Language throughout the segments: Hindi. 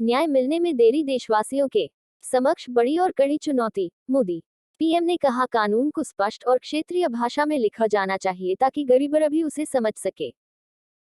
न्याय मिलने में देरी देशवासियों के समक्ष बड़ी और कड़ी चुनौती। मोदी पीएम ने कहा, कानून को स्पष्ट और क्षेत्रीय भाषा में लिखा जाना चाहिए ताकि गरीब भी उसे समझ सके।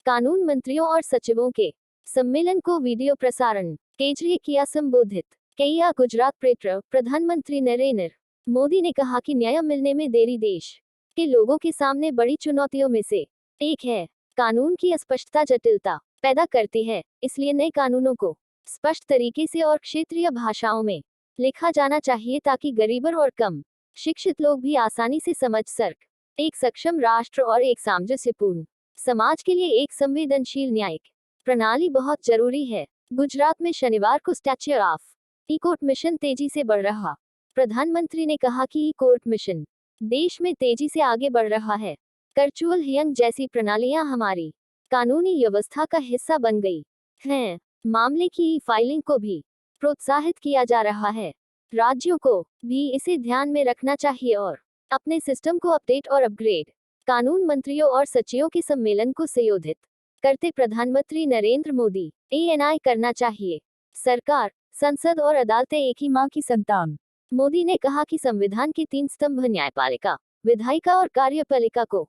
कानून मंत्रियों और सचिवों के सम्मेलन को वीडियो प्रसारण। केजरीवाल किया संबोधित। किया गुजरात प्रेटर। प्रधानमंत्री नरेंद्र मोदी ने कहा कि न्याय मिलने में देरी देश के लोगों के सामने बड़ी चुनौतियों में से एक है। कानून की अस्पष्टता जटिलता पैदा करती है, इसलिए नए कानूनों को स्पष्ट तरीके से और क्षेत्रीय भाषाओं में लिखा जाना चाहिए ताकि गरीब और कम शिक्षित लोग भी आसानी से समझ सकें। एक सक्षम राष्ट्र और एक सामंजस्यपूर्ण समाज के लिए एक संवेदनशील न्यायिक प्रणाली बहुत जरूरी है। गुजरात में शनिवार को statue of E court mission तेजी से बढ़ रहा। प्रधानमंत्री ने कहा कि ई कोर्ट मिशन देश में तेजी से आगे बढ़ रहा है। वर्चुअल हियरिंग जैसी प्रणालियां हमारी कानूनी व्यवस्था का हिस्सा बन गई हैं। मामले की ई फाइलिंग को भी प्रोत्साहित किया जा रहा है। राज्यों को भी इसे ध्यान में रखना चाहिए और अपने सिस्टम को अपडेट और अपग्रेड। कानून मंत्रियों और सचिवों के सम्मेलन को संबोधित करते प्रधानमंत्री नरेंद्र मोदी एएनआई करना चाहिए। सरकार, संसद और अदालतें एक ही मां की संतान। मोदी ने कहा कि संविधान के 3 स्तंभ न्यायपालिका, विधायिका और कार्यपालिका को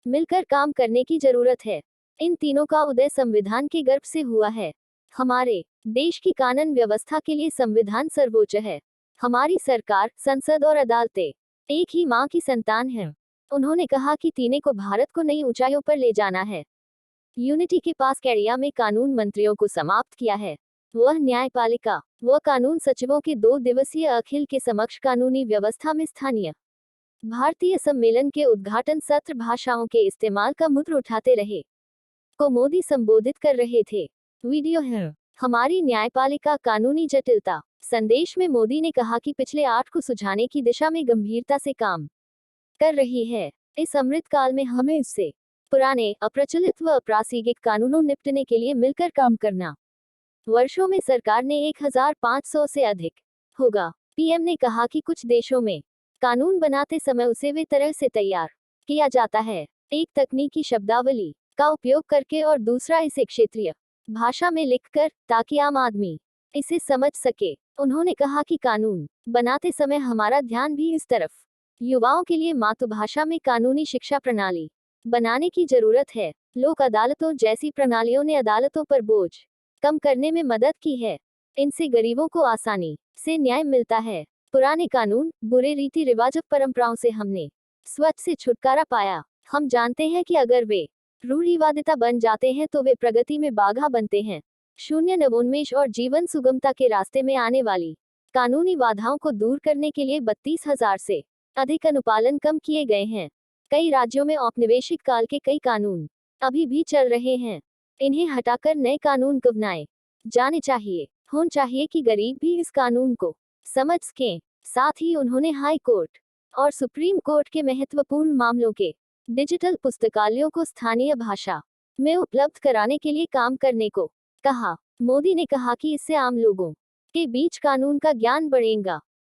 मिलकर काम करने की जरूरत है। इन तीनों का उदय संविधान के गर्भ से हुआ है। हमारे देश की कानून व्यवस्था के लिए संविधान सर्वोच्च है। हमारी सरकार, संसद और अदालतें एक ही मां की संतान हैं। उन्होंने कहा कि तीनों को भारत को नई ऊंचाइयों पर ले जाना है। यूनिटी के पास केडिया में कानून मंत्रियों को समाप्त किया है। वह न्यायपालिका व कानून सचिवों के 2 दिवसीय अखिल के समक्ष कानूनी व्यवस्था में स्थानीय भारतीय सम्मेलन के उद्घाटन सत्र भाषाओं के इस्तेमाल का मुद्र उठाते रहे को मोदी संबोधित कर रहे थे। वीडियो है। हमारी न्यायपालिका कानूनी जटिलता। संदेश में मोदी ने कहा कि पिछले 8 को सुझाने की दिशा में गंभीरता से काम कर रही है। इस अमृतकाल में हमें इससे पुराने, अप्रचलित व अप्रासंगिक कानूनों निपटने के लिए मिलकर काम करना। वर्षों में सरकार ने 1500 से अधिक होगा। पीएम ने कहा कि कुछ देशों में कानून बनाते समय उसे वे तरह से तैयार किया जाता है, एक तकनीकी शब्दावली का उपयोग करके और दूसरा इसे क्षेत्रीय भाषा में लिखकर, ताकि आम आदमी इसे समझ सके। उन्होंने कहा कि कानून बनाते समय हमारा ध्यान भी इस तरफ युवाओं के लिए मातृभाषा में कानूनी शिक्षा प्रणाली बनाने की जरूरत है। लोक अदालतों जैसी प्रणालियों ने अदालतों पर बोझ कम करने में मदद की है। इनसे गरीबों को आसानी से न्याय मिलता है। पुराने कानून, बुरे रीति रिवाज, परंपराओं से हमने स्वच्छ से छुटकारा पाया। हम जानते हैं कि अगर वे रूढ़िवादिता बन जाते हैं तो वे प्रगति में बाधा बनते हैं। शून्य नवोन्मेष और जीवन सुगमता के रास्ते में आने वाली कानूनी बाधाओं को दूर करने के लिए 32,000 से अधिक अनुपालन कम किए गए हैं। कई राज्यों में औपनिवेशिक काल के कई कानून अभी भी चल रहे हैं। इन्हें हटाकर नए कानून बनाए जाने चाहिए। होना चाहिए कि गरीब भी इस कानून को समझ सकें। साथ ही उन्होंने हाई कोर्ट और सुप्रीम कोर्ट के महत्वपूर्ण मामलों के डिजिटल पुस्तकालयों को स्थानीय भाषा में उपलब्ध कराने के लिए काम करने को कहा। मोदी ने कहा कि इससे आम लोगों के बीच कानून का ज्ञान बढ़ेगा।